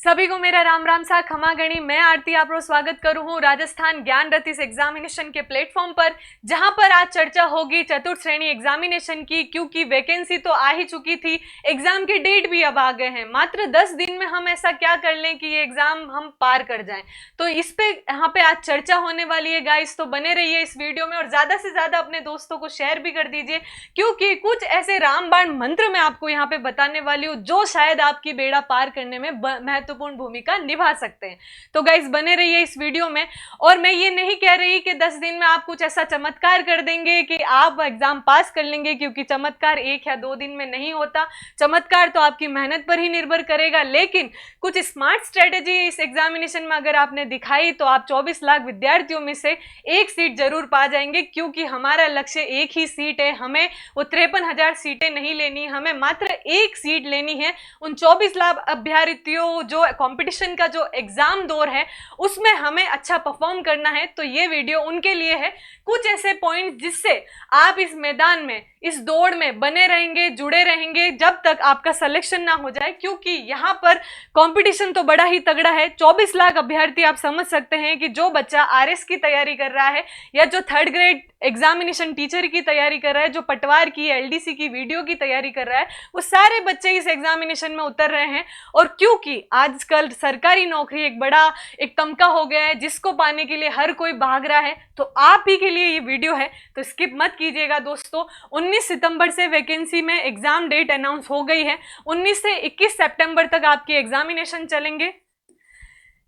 सभी को मेरा राम राम सा खमा गणी। मैं आरती आप स्वागत करूं हूं राजस्थान ज्ञान रथ इस एग्जामिनेशन के प्लेटफॉर्म पर, जहां पर आज चर्चा होगी चतुर्थ श्रेणी एग्जामिनेशन की। क्योंकि वैकेंसी तो आ ही चुकी थी, एग्जाम के डेट भी अब आ गए हैं। मात्र 10 दिन में हम ऐसा क्या कर लें कि ये एग्जाम हम पार कर जाएं। तो इस पे यहाँ पे आज चर्चा होने वाली है गाइस, तो बने रहिए इस वीडियो में और ज्यादा से ज्यादा अपने दोस्तों को शेयर भी कर दीजिए, क्योंकि कुछ ऐसे रामबाण मंत्र मैं आपको यहाँ पे बताने वाली हूँ जो शायद आपकी बेड़ा पार करने में महत्वपूर्ण भूमिका निभा सकते हैं। तो गाइस बने रहिए इस वीडियो में। और मैं ये नहीं कह रही कि 10 दिन में आप कुछ ऐसा चमत्कार कर देंगे कि आप एग्जाम पास कर लेंगे, क्योंकि चमत्कार 1 या 2 दिन में नहीं होता। चमत्कार तो आपकी मेहनत पर ही निर्भर करेगा, लेकिन कुछ स्मार्ट स्ट्रेटेजी इस एग्जामिनेशन में अगर आपने दिखाई तो आप 24 लाख विद्यार्थियों में से एक सीट जरूर पा जाएंगे। क्योंकि हमारा लक्ष्य एक ही सीट है, हमें वो 53,000 सीटें नहीं लेनी, हमें मात्र एक सीट लेनी है। उन 24 लाख अभ्यर्थियों जो कंपटीशन का जो एग्जाम दौर है उसमें हमें अच्छा परफॉर्म करना है। तो ये वीडियो उनके लिए है, कुछ ऐसे पॉइंट जिससे आप इस मैदान में, इस दौड़ में बने रहेंगे, जुड़े रहेंगे जब तक आपका सिलेक्शन ना हो जाए। क्योंकि यहाँ पर कंपटीशन तो बड़ा ही तगड़ा है। 24 लाख अभ्यर्थी, आप समझ सकते हैं कि जो बच्चा आरएस की तैयारी कर रहा है या जो 3rd ग्रेड एग्जामिनेशन टीचर की तैयारी कर रहा है, जो पटवार की, एलडीसी की, वीडियो की तैयारी कर रहा है, वो सारे बच्चे इस एग्जामिनेशन में उतर रहे हैं। और क्योंकि आजकल सरकारी नौकरी एक बड़ा एक तमका हो गया है जिसको पाने के लिए हर कोई भाग रहा है, तो आप ही के लिए ये वीडियो है, तो स्किप मत कीजिएगा दोस्तों। 19 सितंबर से वैकेंसी में एग्जाम डेट अनाउंस हो गई है। 19 से 21 सितंबर तक आपके एग्जामिनेशन चलेंगे।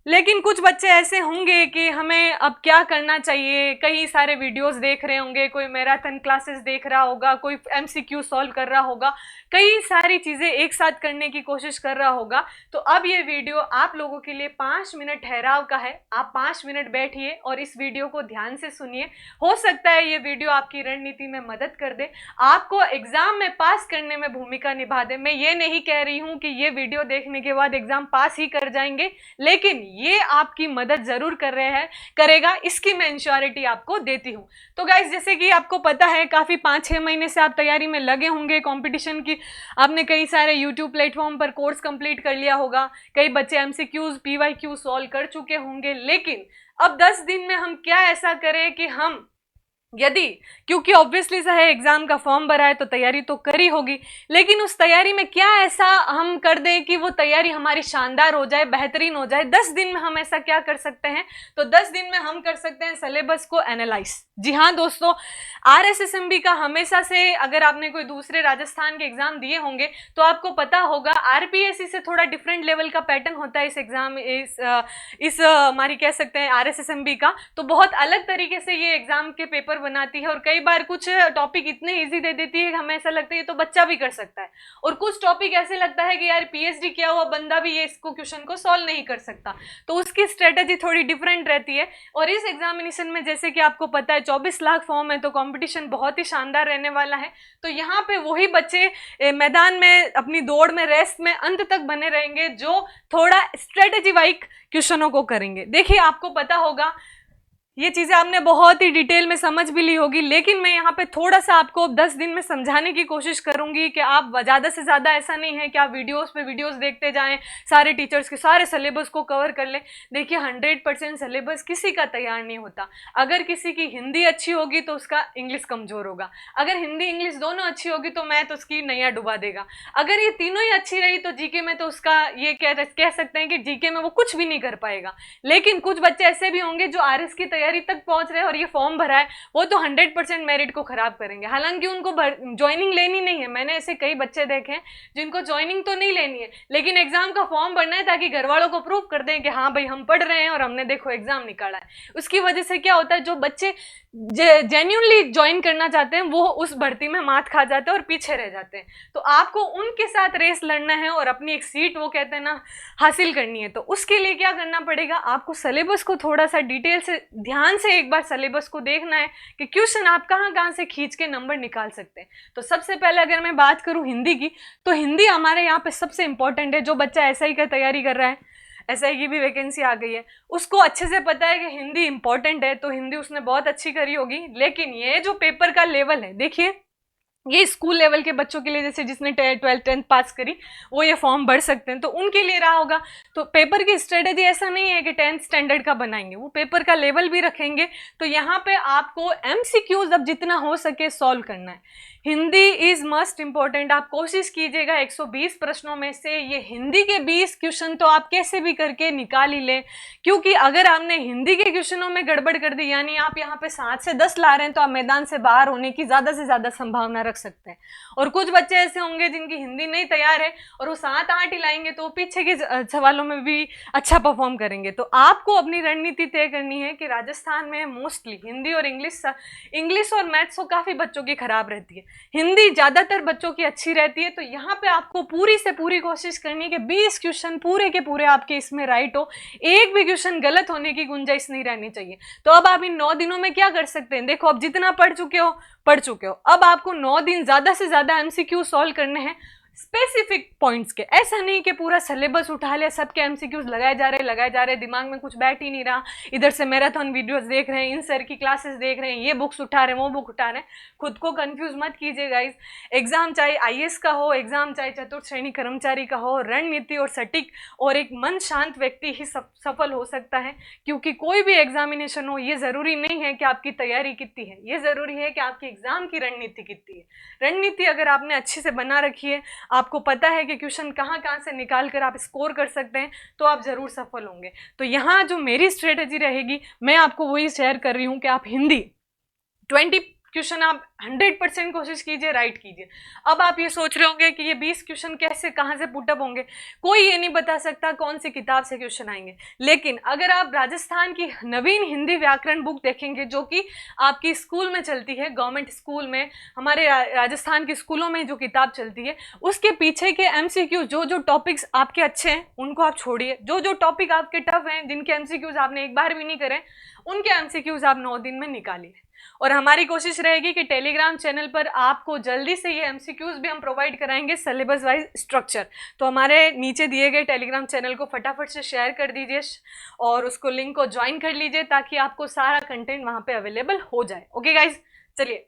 लेकिन कुछ बच्चे ऐसे होंगे कि हमें अब क्या करना चाहिए, कई सारे वीडियोस देख रहे होंगे, कोई मैराथन क्लासेस देख रहा होगा, कोई एमसीक्यू सॉल्व कर रहा होगा, कई सारी चीज़ें एक साथ करने की कोशिश कर रहा होगा। तो अब ये वीडियो आप लोगों के लिए 5 मिनट ठहराव का है। आप 5 मिनट बैठिए और इस वीडियो को ध्यान से सुनिए। हो सकता है ये वीडियो आपकी रणनीति में मदद कर दे, आपको एग्जाम में पास करने में भूमिका निभा दे। मैं ये नहीं कह रही हूँ कि ये वीडियो देखने के बाद एग्जाम पास ही कर जाएंगे, लेकिन ये आपकी मदद जरूर करेगा, इसकी मैं इंश्योरिटी आपको देती हूँ। तो गाइस, जैसे कि आपको पता है काफी 5-6 महीने से आप तैयारी में लगे होंगे कंपटीशन की। आपने कई सारे यूट्यूब प्लेटफॉर्म पर कोर्स कंप्लीट कर लिया होगा, कई बच्चे एमसीक्यूज पीवाईक्यू सॉल्व कर चुके होंगे। लेकिन अब 10 दिन में हम क्या ऐसा करें कि हम, यदि, क्योंकि ऑब्वियसली सा है एग्जाम का फॉर्म भरा है तो तैयारी तो करी होगी, लेकिन उस तैयारी में क्या ऐसा हम कर दें कि वो तैयारी हमारी शानदार हो जाए, बेहतरीन हो जाए। 10 दिन में हम ऐसा क्या कर सकते हैं? तो 10 दिन में हम कर सकते हैं सिलेबस को एनालाइज। जी हाँ दोस्तों, आरएसएसएमबी का हमेशा से, अगर आपने कोई दूसरे राजस्थान के एग्जाम दिए होंगे तो आपको पता होगा, आरपीएससी से थोड़ा डिफरेंट लेवल का पैटर्न होता है इस एग्जाम, इस हमारी कह सकते हैं आरएसएसएमबी का। तो बहुत अलग तरीके से ये एग्जाम के पेपर बनाती है और कई बार कुछ टॉपिक इतने इजी दे देती है कि हमें ऐसा लगता है ये तो बच्चा भी कर सकता है, और कुछ टॉपिक ऐसे लगता है कि यार पीएचडी किया हुआ बंदा भी ये इसको क्वेश्चन को सॉल्व नहीं कर सकता। तो उसकी स्ट्रेटेजी थोड़ी डिफरेंट रहती है। और इस एग्जामिनेशन में जैसे कि आपको पता है 24 लाख फॉर्म है, तो कंपटीशन बहुत ही शानदार रहने वाला है। तो यहाँ पे वही बच्चे मैदान में अपनी दौड़ में, रेस में अंत तक बने रहेंगे जो थोड़ा स्ट्रेटेजी वाइज क्वेश्चनों को करेंगे। देखिए, आपको पता होगा ये चीज़ें आपने बहुत ही डिटेल में समझ भी ली होगी, लेकिन मैं यहाँ पे थोड़ा सा आपको 10 दिन में समझाने की कोशिश करूंगी कि आप ज़्यादा से ज़्यादा, ऐसा नहीं है कि आप वीडियोस पे वीडियोस देखते जाएं, सारे टीचर्स के सारे सिलेबस को कवर कर लें। देखिए, 100% सिलेबस किसी का तैयार नहीं होता। अगर किसी की हिंदी अच्छी होगी तो उसका इंग्लिश कमज़ोर होगा, अगर हिंदी इंग्लिश दोनों अच्छी होगी तो मैथ उसकी नैया डुबा देगा, अगर ये तीनों ही अच्छी रही तो जीके में तो उसका ये कह सकते हैं कि जीके में वो कुछ भी नहीं कर पाएगा। लेकिन कुछ बच्चे ऐसे भी होंगे जो आरएस की तैयारी तक पहुंच रहे हैं और ये फॉर्म भरा है, वो तो 100% मेरिट को खराब करेंगे। हालांकि उनको ज्वाइनिंग लेनी नहीं है, मैंने ऐसे कई बच्चे देखे हैं जिनको ज्वाइनिंग तो नहीं लेनी है, लेकिन एग्जाम का फॉर्म भरना है ताकि घर वालों को प्रूव कर दें कि हाँ भाई हम पढ़ रहे हैं और हमने देखो एग्जाम निकाला है। उसकी वजह से क्या होता है, जो बच्चे जेन्युइनली ज्वाइन करना चाहते हैं वो उस भर्ती में मात खा जाते हैं और पीछे रह जाते हैं। तो आपको उनके साथ रेस लड़ना है और अपनी एक सीट, वो कहते हैं ना, हासिल करनी है। तो उसके लिए क्या करना पड़ेगा, आपको सिलेबस को थोड़ा सा डिटेल से, ध्यान से एक बार सिलेबस को देखना है कि क्वेश्चन आप कहाँ कहाँ से खींच के नंबर निकाल सकते हैं। तो सबसे पहले अगर मैं बात करूँ हिंदी की, तो हिंदी हमारे यहाँ पे सबसे इंपॉर्टेंट है। जो बच्चा एसआई का तैयारी कर रहा है, एसआई की भी वैकेंसी आ गई है, उसको अच्छे से पता है कि हिंदी इंपॉर्टेंट है, तो हिंदी उसने बहुत अच्छी करी होगी। लेकिन ये जो पेपर का लेवल है, देखिए ये स्कूल लेवल के बच्चों के लिए, जैसे जिसने 12th 10th पास करी वो ये फॉर्म भर सकते हैं, तो उनके लिए रहा होगा। तो पेपर की स्ट्रेटेजी ऐसा नहीं है कि 10th स्टैंडर्ड का बनाएंगे, वो पेपर का लेवल भी रखेंगे। तो यहाँ पे आपको एमसीक्यूज अब जितना हो सके सॉल्व करना है। Hindi is must important. आप कोशिश कीजिएगा 120 प्रश्नों में से ये हिंदी के 20 क्वेश्चन तो आप कैसे भी करके निकाल ही लें, क्योंकि अगर आपने हिंदी के क्वेश्चनों में गड़बड़ कर दी, यानी आप यहाँ पे 7 से 10 ला रहे हैं, तो आप मैदान से बाहर होने की ज़्यादा से ज़्यादा संभावना रख सकते हैं। और कुछ बच्चे ऐसे होंगे जिनकी हिंदी नहीं तैयार है और वो 7-8 ही लाएंगे, तो पीछे के सवालों में भी अच्छा परफॉर्म करेंगे। तो आपको अपनी रणनीति तय करनी है कि राजस्थान में मोस्टली हिंदी और इंग्लिश और मैथ्स तो काफ़ी बच्चों की खराब रहती है, हिंदी ज़्यादातर बच्चों की अच्छी रहती है। तो यहाँ पे आपको पूरी से पूरी कोशिश करनी है कि 20 क्वेश्चन पूरे के पूरे आपके इसमें राइट हो, एक भी क्वेश्चन गलत होने की गुंजाइश नहीं रहनी चाहिए। तो अब आप इन 9 दिनों में क्या कर सकते हैं, देखो अब जितना पढ़ चुके हो, अब आपको 9 दिन ज़्यादा से ज़्यादा एमसीक्यू सॉल्व करने हैं स्पेसिफिक पॉइंट्स के। ऐसा नहीं कि पूरा सिलेबस उठा लिया, सबके एमसीक्यूज लगाए जा रहे, दिमाग में कुछ बैठ ही नहीं रहा, इधर से मैराथन वीडियोस देख रहे हैं, इन सर की क्लासेस देख रहे हैं, ये बुक्स उठा रहे हैं, वो बुक उठा रहे हैं। खुद को कंफ्यूज मत कीजिए गाइस। एग्जाम चाहे आईएएस का हो, एग्जाम चाहे चतुर्थ श्रेणी कर्मचारी का हो, रणनीति और सटीक और एक मन शांत व्यक्ति ही सफल हो सकता है। क्योंकि कोई भी एग्जामिनेशन हो, ये जरूरी नहीं है कि आपकी तैयारी कितनी है, ये जरूरी है कि आपकी एग्जाम की रणनीति कितनी है। रणनीति अगर आपने अच्छे से बना रखी है, आपको पता है कि क्वेश्चन कहाँ कहाँ से निकाल कर आप स्कोर कर सकते हैं, तो आप जरूर सफल होंगे। तो यहाँ जो मेरी स्ट्रेटेजी रहेगी, मैं आपको वही शेयर कर रही हूँ कि आप हिंदी 20 क्वेश्चन आप 100% कोशिश कीजिए, राइट कीजिए। अब आप ये सोच रहे होंगे कि ये 20 क्वेश्चन कैसे कहाँ से पुटअप होंगे, कोई ये नहीं बता सकता कौन सी किताब से क्वेश्चन आएंगे। लेकिन अगर आप राजस्थान की नवीन हिंदी व्याकरण बुक देखेंगे, जो कि आपकी स्कूल में चलती है, गवर्नमेंट स्कूल में, हमारे राजस्थान के स्कूलों में जो किताब चलती है, उसके पीछे के एमसीक्यूज, जो टॉपिक्स आपके अच्छे हैं उनको आप छोड़िए, जो टॉपिक आपके टफ हैं, जिनके एमसीक्यूज आपने एक बार भी नहीं करे, उनके एमसीक्यूज आप 9 दिन में निकालिए। और हमारी कोशिश रहेगी कि टेलीग्राम चैनल पर आपको जल्दी से ये एमसीक्यूज भी हम प्रोवाइड कराएंगे सिलेबस वाइज स्ट्रक्चर। तो हमारे नीचे दिए गए टेलीग्राम चैनल को फटाफट से शेयर कर दीजिए और उसको लिंक को ज्वाइन कर लीजिए, ताकि आपको सारा कंटेंट वहाँ पे अवेलेबल हो जाए। ओके गाइज, चलिए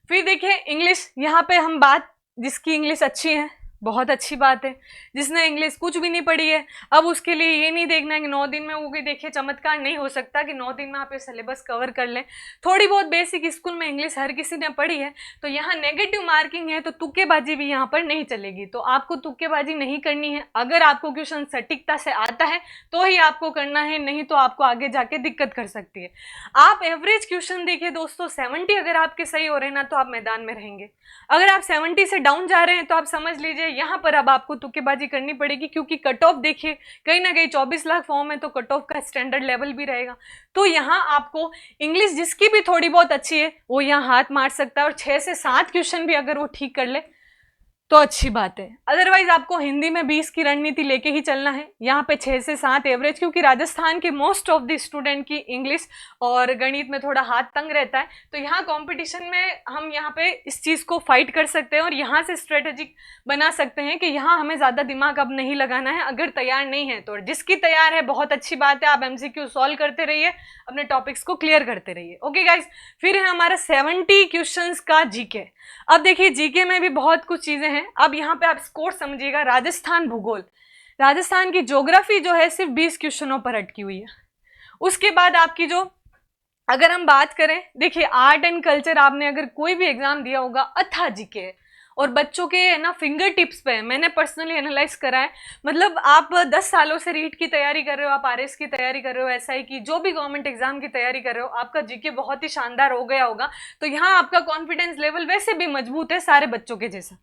फिर देखिए इंग्लिश। यहाँ पे हम बात, जिसकी इंग्लिश अच्छी है बहुत अच्छी बात है, जिसने इंग्लिश कुछ भी नहीं पढ़ी है, अब उसके लिए ये नहीं देखना है कि 9 दिन में वो कोई देखिए चमत्कार नहीं हो सकता कि 9 दिन में आप ये सिलेबस कवर कर लें। थोड़ी बहुत बेसिक स्कूल में इंग्लिश हर किसी ने पढ़ी है, तो यहाँ नेगेटिव मार्किंग है, तो तुक्केबाजी भी यहाँ पर नहीं चलेगी। तो आपको तुक्केबाजी नहीं करनी है। अगर आपको क्वेश्चन सटीकता से आता है तो ही आपको करना है, नहीं तो आपको आगे जाके दिक्कत कर सकती है। आप एवरेज क्वेश्चन देखिए दोस्तों, 70 अगर आपके सही हो रहे हैं ना, तो आप मैदान में रहेंगे। अगर आप 70 से डाउन जा रहे हैं, तो आप समझ लीजिए यहाँ पर अब आपको तुक्केबाजी करनी पड़ेगी, क्योंकि कट ऑफ देखिए कहीं ना कहीं 24 लाख फॉर्म है, तो कट ऑफ का स्टैंडर्ड लेवल भी रहेगा। तो यहाँ आपको इंग्लिश जिसकी भी थोड़ी बहुत अच्छी है वो यहाँ हाथ मार सकता है, और 6 से 7 क्वेश्चन भी अगर वो ठीक कर ले तो अच्छी बात है। अदरवाइज आपको हिंदी में 20 की रणनीति लेके ही चलना है। यहाँ पे 6 से 7 एवरेज, क्योंकि राजस्थान के मोस्ट ऑफ द स्टूडेंट की इंग्लिश और गणित में थोड़ा हाथ तंग रहता है, तो यहाँ कंपटीशन में हम यहाँ पे इस चीज़ को फाइट कर सकते हैं और यहाँ से स्ट्रेटेजिक बना सकते हैं कि यहाँ हमें ज़्यादा दिमाग अब नहीं लगाना है। अगर तैयार नहीं है तो, जिसकी तैयार है बहुत अच्छी बात है, आप MCQ सॉल्व करते रहिए, अपने टॉपिक्स को क्लियर करते रहिए। ओके गाइज, फिर है हमारा 70 क्वेश्चंस का जीके। अब देखिए जीके में भी बहुत कुछ चीजें हैं। अब यहाँ पे आप स्कोर समझिएगा। राजस्थान भूगोल, राजस्थान की ज्योग्राफी जो है सिर्फ 20 क्वेश्चनों पर अटकी हुई है। उसके बाद आपकी जो, अगर हम बात करें, देखिए आर्ट एंड कल्चर आपने अगर कोई भी एग्जाम दिया होगा, अथा जीके है और बच्चों के है ना फिंगर टिप्स पे है। मैंने पर्सनली एनालाइज करा है, मतलब आप 10 सालों से रीट की तैयारी कर रहे हो, आप आरएस की तैयारी कर रहे हो, एसआई की, जो भी गवर्नमेंट एग्जाम की तैयारी कर रहे हो, आपका जीके बहुत ही शानदार हो गया होगा। तो यहाँ आपका कॉन्फिडेंस लेवल वैसे भी मजबूत है सारे बच्चों के जैसा।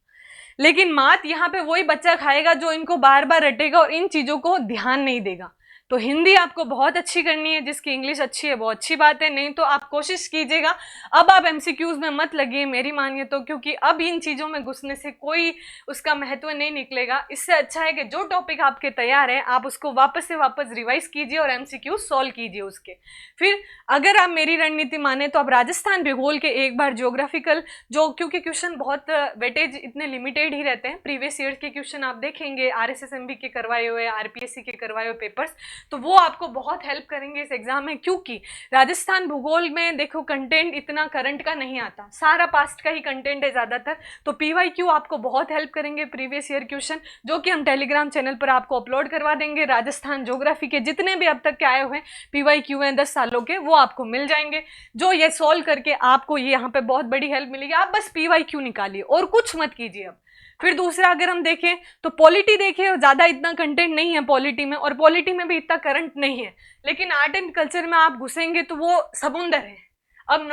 लेकिन मात यहाँ पे वही बच्चा खाएगा जो इनको बार बार रटेगा और इन चीजों को ध्यान नहीं देगा। तो हिंदी आपको बहुत अच्छी करनी है, जिसकी इंग्लिश अच्छी है वो अच्छी बात है, नहीं तो आप कोशिश कीजिएगा अब आप एमसीक्यूज में मत लगिए मेरी मानिए तो, क्योंकि अब इन चीज़ों में घुसने से कोई उसका महत्व नहीं निकलेगा। इससे अच्छा है कि जो टॉपिक आपके तैयार है आप उसको वापस से वापस रिवाइज कीजिए और एमसीक्यू सॉल्व कीजिए उसके। फिर अगर आप मेरी रणनीति माने तो आप राजस्थान भूगोल के एक बार ज्योग्राफिकल, जो क्योंकि क्वेश्चन बहुत वेटेज इतने लिमिटेड ही रहते हैं, प्रीवियस ईयर के क्वेश्चन आप देखेंगे, RSSMB के करवाए हुए, RPSC के करवाए हुए पेपर्स, तो वो आपको बहुत हेल्प करेंगे इस एग्जाम में, क्योंकि राजस्थान भूगोल में देखो कंटेंट इतना करंट का नहीं आता, सारा पास्ट का ही कंटेंट है ज़्यादातर। तो PYQ आपको बहुत हेल्प करेंगे, प्रीवियस ईयर क्वेश्चन जो कि हम टेलीग्राम चैनल पर आपको अपलोड करवा देंगे। राजस्थान ज्योग्राफी के जितने भी अब तक के आए हुए PYQ हैं 10 सालों के, वो आपको मिल जाएंगे, जो ये सॉल्व करके आपको ये यहाँ पे बहुत बड़ी हेल्प मिलेगी। आप बस PYQ निकालिए और कुछ मत कीजिए। अब फिर दूसरा अगर हम देखें तो पॉलिटी देखिए, ज़्यादा इतना कंटेंट नहीं है पॉलिटी में, और पॉलिटी में भी इतना करंट नहीं है, लेकिन आर्ट एंड कल्चर में आप घुसेंगे तो वो समुंदर है। अब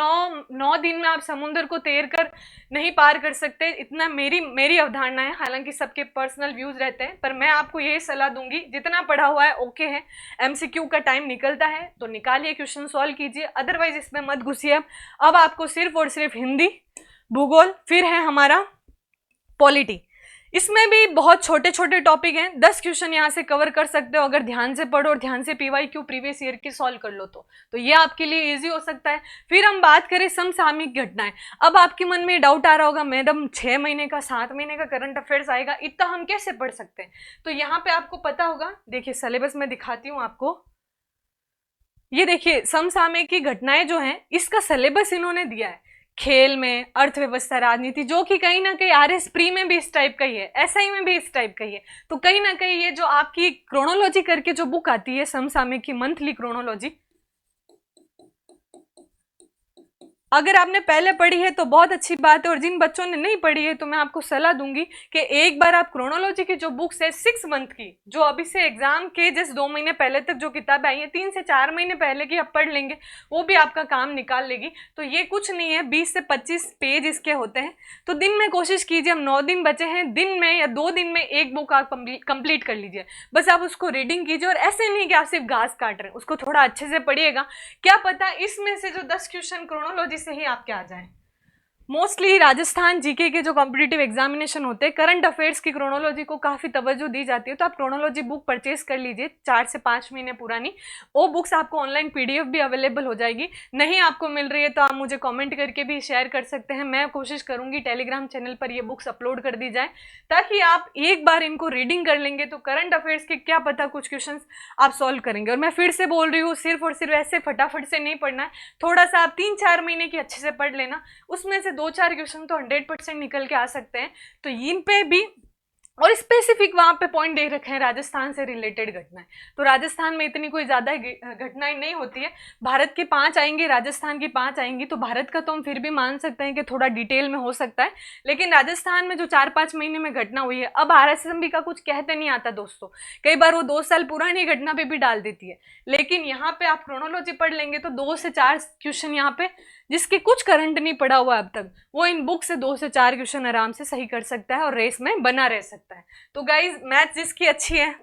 9 दिन में आप समुंदर को तैर कर नहीं पार कर सकते, इतना मेरी अवधारणा है। हालांकि सबके पर्सनल व्यूज रहते हैं, पर मैं आपको यही सलाह दूंगी, जितना पढ़ा हुआ है ओके है, MCQ का टाइम निकलता है तो निकालिए, क्वेश्चन सॉल्व कीजिए, अदरवाइज इसमें मत घुसिए। अब आपको सिर्फ और सिर्फ हिंदी, भूगोल, फिर है हमारा पॉलिटी। इसमें भी बहुत छोटे छोटे टॉपिक हैं, 10 क्वेश्चन यहाँ से कवर कर सकते हो अगर ध्यान से पढ़ो और ध्यान से PYQ प्रीवियस ईयर की सॉल्व कर लो तो ये आपके लिए इजी हो सकता है। फिर हम बात करें समसामयिक घटनाएं। अब आपके मन में डाउट आ रहा होगा, मैडम 6 महीने का 7 महीने का करंट अफेयर्स आएगा, इतना हम कैसे पढ़ सकते हैं? तो यहाँ पे आपको पता होगा, देखिए सिलेबस में दिखाती हूँ आपको, ये देखिए समसामयिक घटनाएं जो हैं इसका सिलेबस इन्होंने दिया है, खेल में, अर्थव्यवस्था, राजनीति, जो कि कहीं ना कहीं RS प्री में भी इस टाइप का ही है, SI में भी इस टाइप का ही है। तो कहीं ना कहीं ये जो आपकी क्रोनोलॉजी करके जो बुक आती है समसामयिक की, मंथली क्रोनोलॉजी, अगर आपने पहले पढ़ी है तो बहुत अच्छी बात है, और जिन बच्चों ने नहीं पढ़ी है तो मैं आपको सलाह दूंगी कि एक बार आप क्रोनोलॉजी की जो बुक्स है 6 मंथ की, जो अभी से एग्जाम के जस्ट 2 महीने पहले तक जो किताब आई है, 3 से 4 महीने पहले की आप पढ़ लेंगे, वो भी आपका काम निकाल लेगी। तो ये कुछ नहीं है, 20 से 25 पेज इसके होते हैं। तो दिन में कोशिश कीजिए, हम 9 दिन बचे हैं, दिन में या 2 दिन में एक बुक आप कंप्लीट कर लीजिए। बस आप उसको रीडिंग कीजिए, और ऐसे नहीं कि आप सिर्फ घास काट रहे हैं, उसको थोड़ा अच्छे से पढ़िएगा। क्या पता इसमें से जो 10 क्वेश्चन क्रोनोलॉजी से ही आपके आ जाए। मोस्टली राजस्थान जीके के जो कॉम्पिटिटिव एग्जामिनेशन होते हैं, करंट अफेयर्स की क्रोनोलॉजी को काफ़ी तवज्जो दी जाती है, तो आप क्रोनोलॉजी बुक परचेज कर लीजिए, 4 से 5 महीने पुरानी। वो बुक्स आपको ऑनलाइन PDF भी अवेलेबल हो जाएगी। नहीं आपको मिल रही है तो आप मुझे कमेंट करके भी शेयर कर सकते हैं, मैं कोशिश करूंगी टेलीग्राम चैनल पर ये बुक्स अपलोड कर दी जाए, ताकि आप एक बार इनको रीडिंग कर लेंगे तो करंट अफेयर्स के क्या पता कुछ क्वेश्चन आप सॉल्व करेंगे। और मैं फिर से बोल रही हूँ, सिर्फ और सिर्फ ऐसे फटाफट से नहीं पढ़ना है, थोड़ा सा आप 3-4 महीने की अच्छे से पढ़ लेना, उसमें से 2-4 क्वेश्चन तो 100% निकल के आ सकते हैं। तो इन पे भी, और स्पेसिफिक वहां पे पॉइंट दे रखे हैं राजस्थान से रिलेटेड घटनाएं। तो राजस्थान में इतनी कोई ज्यादा घटनाएं नहीं होती है, भारत की 5 आएंगी, राजस्थान की 5 आएंगी, तो भारत का तो हम फिर भी मान सकते हैं कि थोड़ा डिटेल में हो सकता है, लेकिन राजस्थान में जो 4-5 महीने में घटना हुई है, अब RSMB का कुछ कहते नहीं आता दोस्तों, कई बार वो 2 साल पुरानी घटना पे भी डाल देती है, लेकिन यहाँ पे आप क्रोनोलॉजी पढ़ लेंगे तो 2 से 4 क्वेश्चन यहाँ पे, जिसके कुछ करंट नहीं पड़ा हुआ अब तक, वो इन बुक से 2 से 4 क्वेश्चन आराम से सही कर सकता है और रेस में बना रह सकता है। तो गाइज मैथ्स जिसकी अच्छी है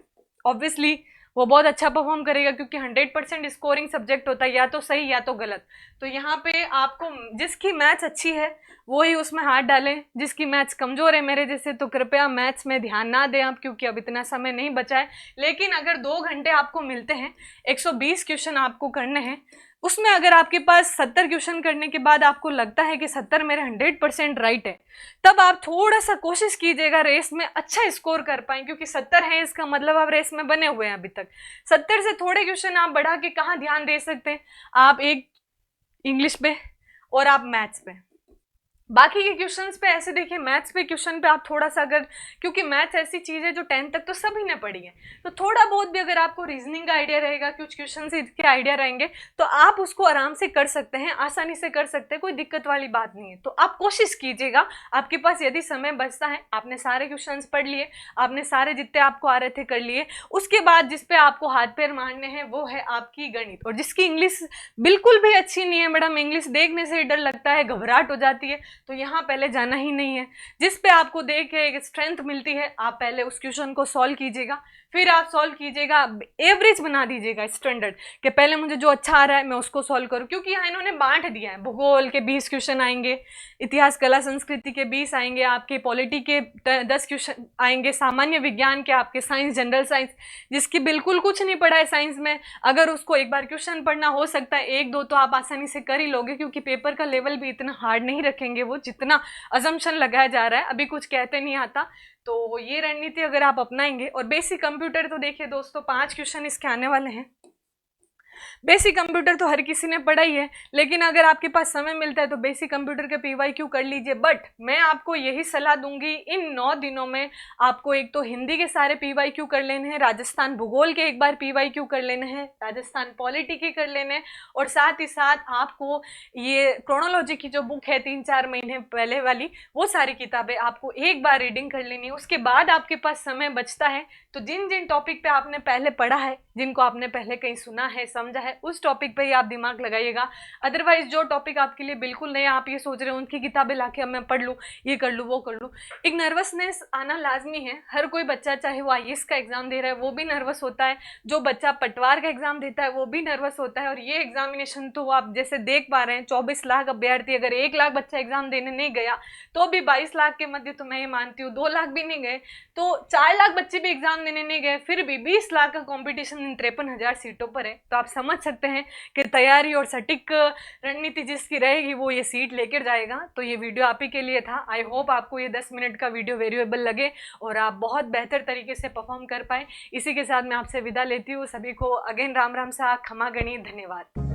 ऑब्वियसली वो बहुत अच्छा परफॉर्म करेगा, क्योंकि 100% स्कोरिंग सब्जेक्ट होता है, या तो सही या तो गलत। तो यहाँ पे आपको जिसकी मैथ्स अच्छी है वो ही उसमें हाथ डालें, जिसकी मैथ्स कमजोर है मेरे जैसे तो कृपया मैथ्स में ध्यान ना दें आप, क्योंकि अब इतना समय नहीं बचा है। लेकिन अगर 2 घंटे आपको मिलते हैं, 120 क्वेश्चन आपको करने हैं, उसमें अगर आपके पास 70 क्वेश्चन करने के बाद आपको लगता है कि 70 मेरे 100% राइट है, तब आप थोड़ा सा कोशिश कीजिएगा रेस में अच्छा स्कोर कर पाए, क्योंकि 70 है इसका मतलब आप रेस में बने हुए हैं अभी तक। 70 से थोड़े क्वेश्चन आप बढ़ा के कहाँ ध्यान दे सकते हैं, आप एक इंग्लिश पे और आप मैथ्स पे, बाकी के क्वेश्चंस पे ऐसे देखिए, मैथ्स पे क्वेश्चन पे आप थोड़ा सा अगर, क्योंकि मैथ्स ऐसी चीज़ है जो 10th तक तो सभी ने पढ़ी है, तो थोड़ा बहुत भी अगर आपको रीजनिंग का आइडिया रहेगा, कुछ क्वेश्चन से के आइडिया रहेंगे, तो आप उसको आराम से कर सकते हैं, आसानी से कर सकते हैं, कोई दिक्कत वाली बात नहीं है। तो आप कोशिश कीजिएगा, आपके पास यदि समय बचता है, आपने सारे क्वेश्चन पढ़ लिए, आपने सारे जितने आपको आ रहे थे कर लिए, उसके बाद जिस पे आपको हाथ पैर मारने हैं वो है आपकी गणित। और जिसकी इंग्लिश बिल्कुल भी अच्छी नहीं है, मैडम इंग्लिश देखने से ही डर लगता है, घबराहट हो जाती है, तो यहाँ पहले जाना ही नहीं है। जिस पे आपको देख के एक स्ट्रेंथ मिलती है, आप पहले उस क्वेश्चन को सॉल्व कीजिएगा, फिर आप सॉल्व कीजिएगा, एवरेज बना दीजिएगा स्टैंडर्ड, कि पहले मुझे जो अच्छा आ रहा है मैं उसको सॉल्व करूँ, क्योंकि यहाँ इन्होंने बांट दिया है, भूगोल के 20 क्वेश्चन आएंगे, इतिहास कला संस्कृति के 20 आएंगे, आपके पॉलिटी के 10 क्वेश्चन आएंगे, सामान्य विज्ञान के, आपके साइंस, जनरल साइंस, जिसकी बिल्कुल कुछ नहीं पढ़ा है साइंस में, अगर उसको एक बार क्वेश्चन पढ़ना हो सकता है 1-2 तो आप आसानी से कर ही लोगे, क्योंकि पेपर का लेवल भी इतना हार्ड नहीं रखेंगे वो, जितना अजम्पशन लगाया जा रहा है, अभी कुछ कहते नहीं आता। तो ये रणनीति अगर आप अपनाएंगे, और बेसिक कंप्यूटर तो देखिए दोस्तों 5 क्वेश्चन इसके आने वाले हैं। बेसिक कंप्यूटर तो हर किसी ने पढ़ा ही है, लेकिन अगर आपके पास समय मिलता है तो बेसिक कंप्यूटर के पीवाईक्यू कर लीजिए। बट मैं आपको यही सलाह दूंगी, इन 9 दिनों में आपको एक तो हिंदी के सारे पीवाईक्यू कर लेने हैं, राजस्थान भूगोल के एक बार पीवाईक्यू कर लेने हैं, राजस्थान पॉलिटी के कर लेने हैं, और साथ ही साथ आपको ये क्रोनोलॉजी की जो बुक है 3-4 महीने पहले वाली, वो सारी किताबें आपको एक बार रीडिंग कर लेनी है। उसके बाद आपके पास समय बचता है तो जिन जिन टॉपिक पे आपने पहले पढ़ा है, जिनको आपने पहले कहीं सुना है, समझा है, उस टॉपिक पे ही आप दिमाग लगाइएगा। अदरवाइज जो टॉपिक आपके लिए बिल्कुल नया, आप ये सोच रहे हो उनकी किताबें लाके अब मैं पढ़ लूँ, ये कर लूँ, वो कर लूँ, एक नर्वसनेस आना लाजमी है। हर कोई बच्चा, चाहे वो आईएएस का एग्जाम दे रहा है वो भी नर्वस होता है, जो बच्चा पटवार का एग्जाम देता है वो भी नर्वस होता है। और ये एग्जामिनेशन तो आप जैसे देख पा रहे हैं, 24 लाख अभ्यर्थी, अगर 1 लाख बच्चा एग्जाम देने नहीं गया तो भी 22 लाख के मध्य तो मैं ये मानती हूँ 2 लाख भी नहीं गए तो 4 लाख बच्चे भी एग्जाम देने नहीं गए, फिर भी 20 लाख का कंपटीशन इन 53,000 सीटों पर है। तो आप समझ सकते हैं कि तैयारी और सटीक रणनीति जिसकी रहेगी वो ये सीट लेकर जाएगा। तो ये वीडियो आप ही के लिए था। आई होप आपको ये 10 मिनट का वीडियो वेरिएबल लगे और आप बहुत बेहतर तरीके से परफॉर्म कर पाए। इसी के साथ मैं आपसे विदा लेती हूँ। सभी को अगेन राम राम सा, खमा गणी, धन्यवाद।